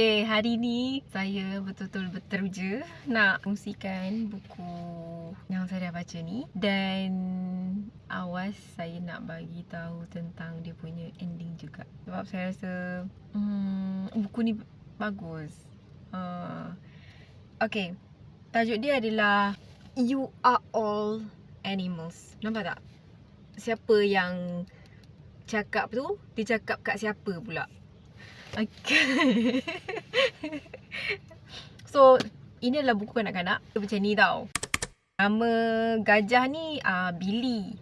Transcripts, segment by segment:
Hari ni saya betul-betul berteruja nak kongsikan buku yang saya dah baca ni. Dan awas saya nak bagi tahu tentang dia punya ending juga. Sebab saya rasa buku ni bagus. Okay, tajuk dia adalah You Are All Animals. Nampak tak? Siapa yang cakap tu, dia cakap kat siapa pula? Okay. So, ini adalah buku kanak-kanak. Macam ni tau. Nama gajah ni Billy.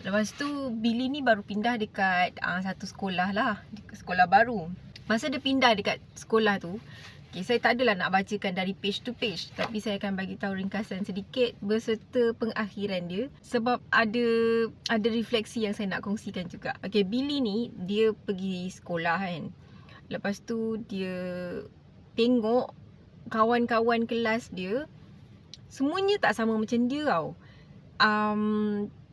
Lepas tu Billy ni baru pindah dekat satu sekolah lah. Sekolah baru. Masa dia pindah dekat sekolah tu, okay, saya tak adalah nak bacakan dari page to page, tapi saya akan bagi tahu ringkasan sedikit beserta pengakhiran dia. Sebab ada refleksi yang saya nak kongsikan juga. Okay, Billy ni dia pergi sekolah kan. Lepas tu dia tengok kawan-kawan kelas dia semuanya tak sama macam dia tau.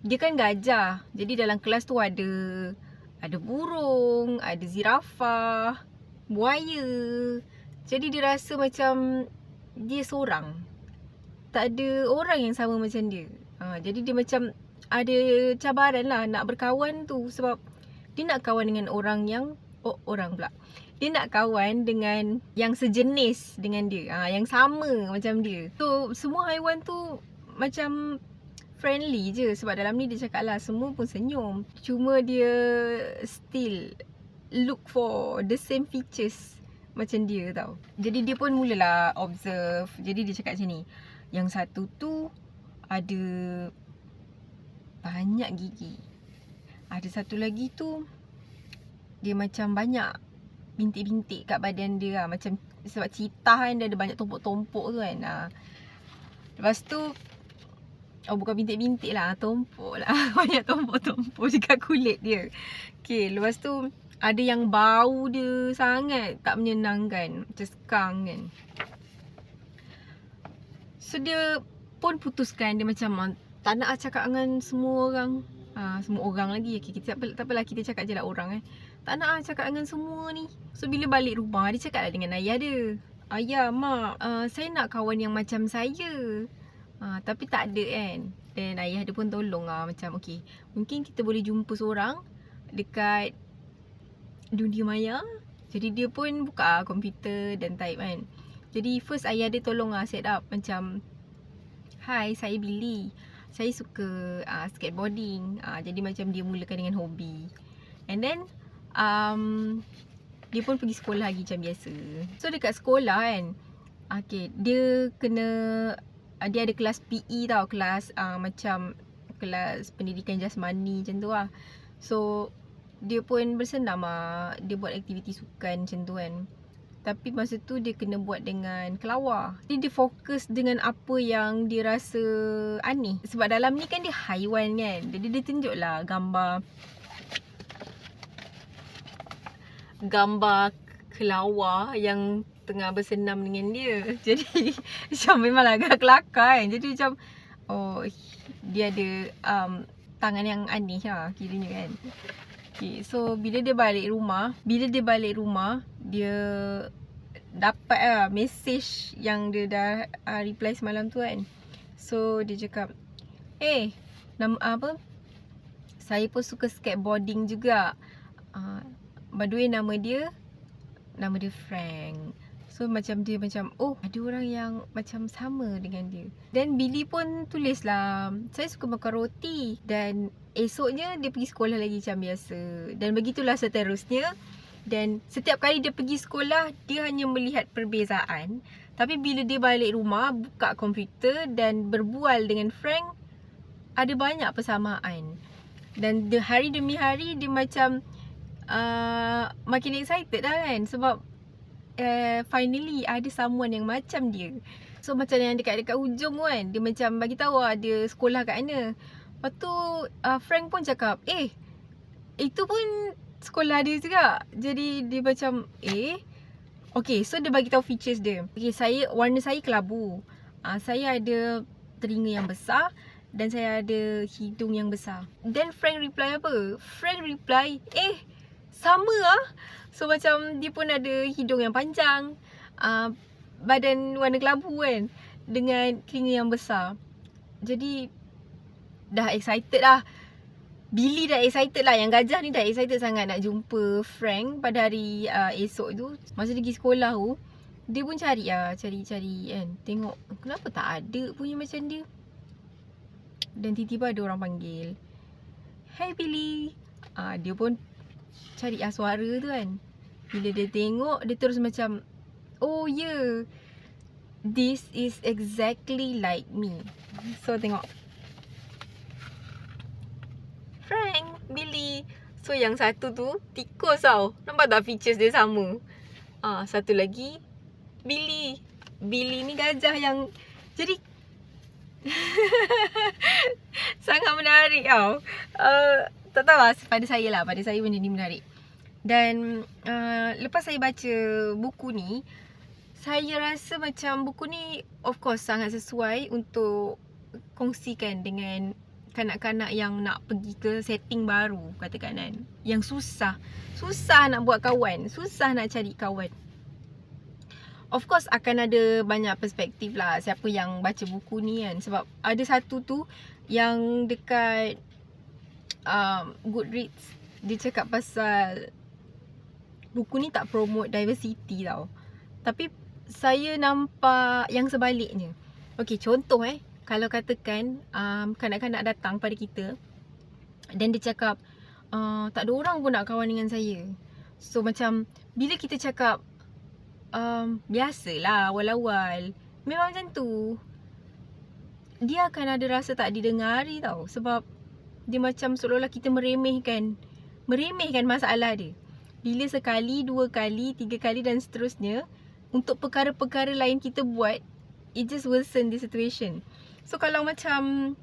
Dia kan gajah. Jadi dalam kelas tu ada burung, ada zirafah, buaya. Jadi dia rasa macam dia seorang. Tak ada orang yang sama macam dia. Jadi dia macam ada cabaran lah nak berkawan tu. Sebab dia nak kawan dengan orang yang dia nak kawan dengan yang sejenis dengan dia, yang sama macam dia. So semua haiwan tu macam friendly je. Sebab dalam ni dia cakap lah semua pun senyum. Cuma dia still look for the same features macam dia tau. Jadi dia pun mulalah observe. Jadi dia cakap macam ni, yang satu tu ada banyak gigi. Ada satu lagi tu dia macam banyak bintik-bintik kat badan dia lah. Macam sebab cheetah kan dia ada banyak tompok-tompok tu kan. Lepas tu bukan bintik-bintik lah, tompok lah. Banyak tompok-tompok dekat kulit dia. Okay, lepas tu ada yang bau dia sangat tak menyenangkan, macam skunk kan. So dia pun putuskan, dia macam tak nak cakap dengan semua orang. Semua orang lagi. Okay, tak apalah, kita cakap je lah orang tak nak cakap dengan semua ni. So bila balik rumah, dia cakap lah dengan ayah dia. Ayah, mak, saya nak kawan yang macam saya. Tapi tak ada kan. Dan ayah dia pun tolong lah. Macam okay, mungkin kita boleh jumpa seorang dekat dunia maya. Jadi dia pun buka komputer dan type kan. Jadi first ayah dia tolong lah set up. Macam, hi, saya Billy, saya suka skateboarding. Jadi macam dia mulakan dengan hobi. And then dia pun pergi sekolah lagi macam biasa. So dekat sekolah kan, okay, dia ada kelas PE tau. Kelas macam kelas pendidikan jasmani macam tu lah. So dia pun bersenam lah. Dia buat aktiviti sukan macam tu kan. Tapi masa tu dia kena buat dengan kelawar. Jadi dia fokus dengan apa yang dia rasa aneh. Sebab dalam ni kan dia haiwan kan. Jadi dia tunjuk lah gambar kelawar yang tengah bersenam dengan dia. Jadi macam memanglah agak kelakar kan. Jadi macam dia ada tangan yang aneh lah kiranya kan. Okay, so bila dia balik rumah, dia dapat lah message yang dia dah reply semalam tu kan. So dia cakap, nama apa, saya pun suka skateboarding juga. By the way, nama dia Frank. So macam dia macam, ada orang yang macam sama dengan dia. Dan Billy pun tulis lah, saya suka makan roti. Dan esoknya dia pergi sekolah lagi macam biasa. Dan begitulah seterusnya. Dan setiap kali dia pergi sekolah, dia hanya melihat perbezaan. Tapi bila dia balik rumah, buka komputer dan berbual dengan Frank, ada banyak persamaan. Dan hari demi hari dia macam makin excited lah kan. Sebab finally ada someone yang macam dia. So macam yang dekat hujung kan, dia macam bagi tahu dia sekolah kat mana. Lepas tu Frank pun cakap, itu pun sekolah dia juga. Jadi dia macam okay, so dia bagi tahu features dia. Okay, warna saya kelabu. Saya ada telinga yang besar dan saya ada hidung yang besar. Then Frank reply apa? Frank reply, sama lah. So macam dia pun ada hidung yang panjang, badan warna kelabu kan, dengan telinga yang besar. Jadi dah excited lah. Billy dah excited lah. Yang gajah ni dah excited sangat nak jumpa Frank pada hari esok tu. Masa dia pergi sekolah tu, dia pun cari kan. Tengok kenapa tak ada punya macam dia. Dan tiba-tiba ada orang panggil, "Hey Billy." Dia pun cari suara tu kan. Bila dia tengok, dia terus macam, "Oh yeah, this is exactly like me." So tengok, Frank, Billy. So yang satu tu tikus tau. Nampak tak features dia sama? Satu lagi Billy. Billy ni gajah yang, jadi sangat menarik tau. Tak tahu lah, pada saya benda ni menarik. Dan lepas saya baca buku ni, saya rasa macam buku ni of course sangat sesuai untuk kongsikan dengan kanak-kanak yang nak pergi ke setting baru, katakan kan. Yang susah nak buat kawan, susah nak cari kawan. Of course akan ada banyak perspektif lah siapa yang baca buku ni kan. Sebab ada satu tu yang dekat Goodreads, dia cakap pasal buku ni tak promote diversity tau. Tapi saya nampak yang sebaliknya. Okay, contoh kalau katakan kanak-kanak datang pada kita dan dia cakap, tak ada orang pun nak kawan dengan saya. So macam bila kita cakap biasalah awal-awal, memang macam tu, dia akan ada rasa tak didengari tau. Sebab dia macam seolah-olah kita meremehkan masalah dia. Bila sekali, 2 kali, 3 kali dan seterusnya, untuk perkara-perkara lain kita buat, it just worsen the situation. So kalau macam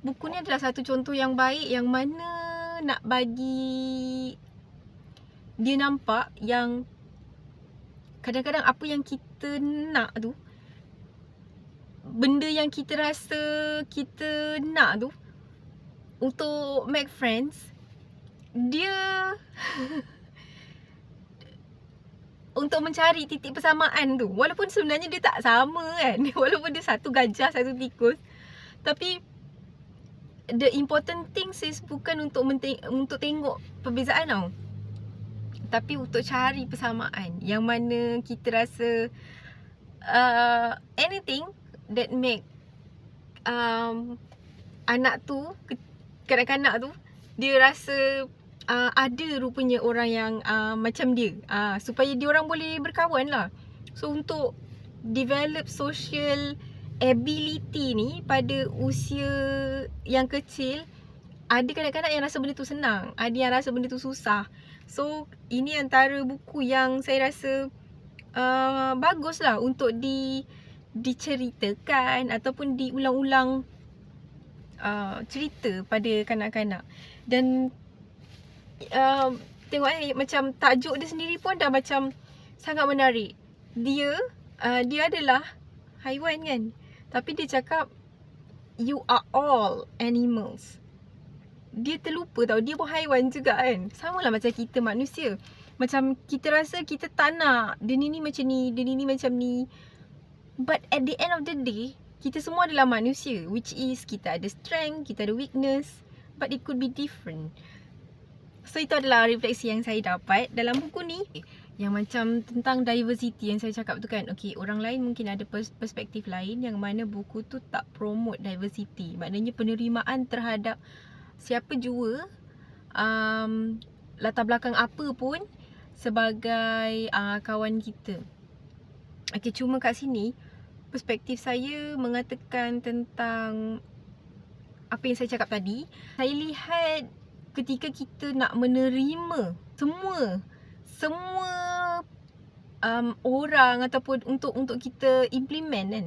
buku ni adalah satu contoh yang baik, yang mana nak bagi dia nampak yang kadang-kadang apa yang kita nak tu, benda yang kita rasa kita nak tu, untuk make friends, dia untuk mencari titik persamaan tu, walaupun sebenarnya dia tak sama kan. Walaupun dia satu gajah, satu tikus, tapi the important thing is bukan untuk tengok perbezaan tau, tapi untuk cari persamaan. Yang mana kita rasa anything that make anak tu, kanak-kanak tu, dia rasa ada rupanya orang yang macam dia, supaya dia orang boleh berkawan lah. So untuk develop social ability ni pada usia yang kecil, ada kanak-kanak yang rasa benda tu senang, ada yang rasa benda tu susah. So ini antara buku yang saya rasa bagus lah untuk diceritakan ataupun diulang-ulang cerita pada kanak-kanak. Dan tengok macam tajuk dia sendiri pun dah macam sangat menarik. Dia adalah haiwan kan, tapi dia cakap you are all animals. Dia terlupa tau, dia pun haiwan juga kan. Sama lah macam kita manusia. Macam kita rasa kita tak nak dia ni macam ni, dia ni macam ni. But at the end of the day, kita semua adalah manusia, which is kita ada strength, kita ada weakness, but it could be different. So itu adalah refleksi yang saya dapat dalam buku ni, yang macam tentang diversity yang saya cakap tu kan. Okay, orang lain mungkin ada perspektif lain yang mana buku tu tak promote diversity. Maknanya penerimaan terhadap siapa jua, latar belakang apa pun, sebagai kawan kita. Okay, cuma kat sini perspektif saya mengatakan tentang apa yang saya cakap tadi. Saya lihat ketika kita nak menerima semua orang, ataupun untuk kita implement kan,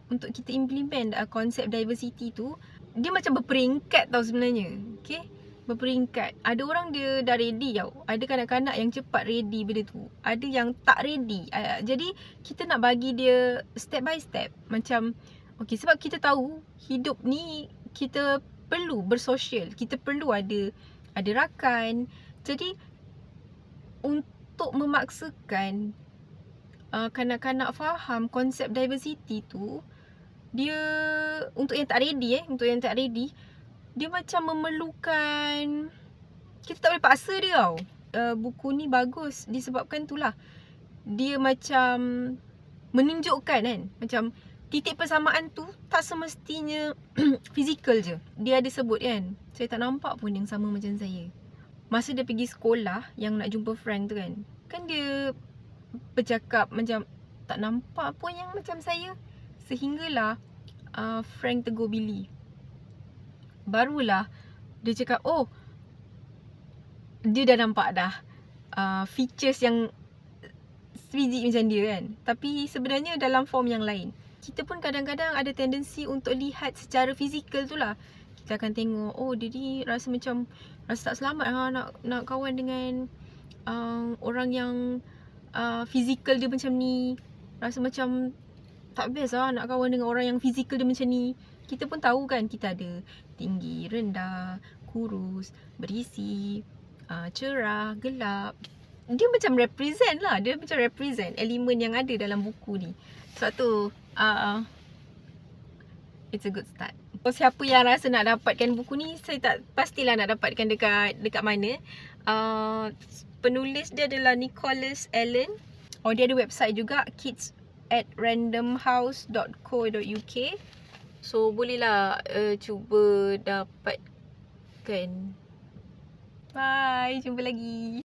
untuk kita implement konsep diversity tu, dia macam berperingkat tau sebenarnya. Okay, berperingkat. Ada orang dia dah ready tau, ada kanak-kanak yang cepat ready benda tu, ada yang tak ready. Jadi kita nak bagi dia step by step. Macam okay, sebab kita tahu hidup ni kita perlu bersosial, kita perlu ada rakan. Jadi untuk memaksakan kanak-kanak faham konsep diversity tu, dia untuk yang tak ready, dia macam memerlukan, kita tak boleh paksa dia tau. Buku ni bagus disebabkan itulah, dia macam menunjukkan kan, macam titik persamaan tu tak semestinya fizikal je. Dia ada sebut kan, saya tak nampak pun yang sama macam saya. Masa dia pergi sekolah yang nak jumpa Frank tu kan dia bercakap macam tak nampak pun yang macam saya. Sehinggalah Frank tegur Billy. Barulah dia cakap, oh, dia dah nampak dah features yang sebiji macam dia kan. Tapi sebenarnya dalam form yang lain. Kita pun kadang-kadang ada tendensi untuk lihat secara fizikal tu lah. Kita akan tengok, oh dia ni rasa macam, rasa tak selamat nak kawan dengan orang yang fizikal dia macam ni. Rasa macam tak best lah nak kawan dengan orang yang fizikal dia macam ni. Kita pun tahu kan, kita ada tinggi, rendah, kurus, berisi, cerah, gelap. Dia macam represent lah. Dia macam represent elemen yang ada dalam buku ni. Sebab tu it's a good start. So, siapa yang rasa nak dapatkan buku ni, saya tak pastilah nak dapatkan dekat mana. Penulis dia adalah Nicholas Allen. Oh, dia ada website juga, kids@randomhouse.co.uk. So bolehlah cuba dapatkan. Bye, jumpa lagi.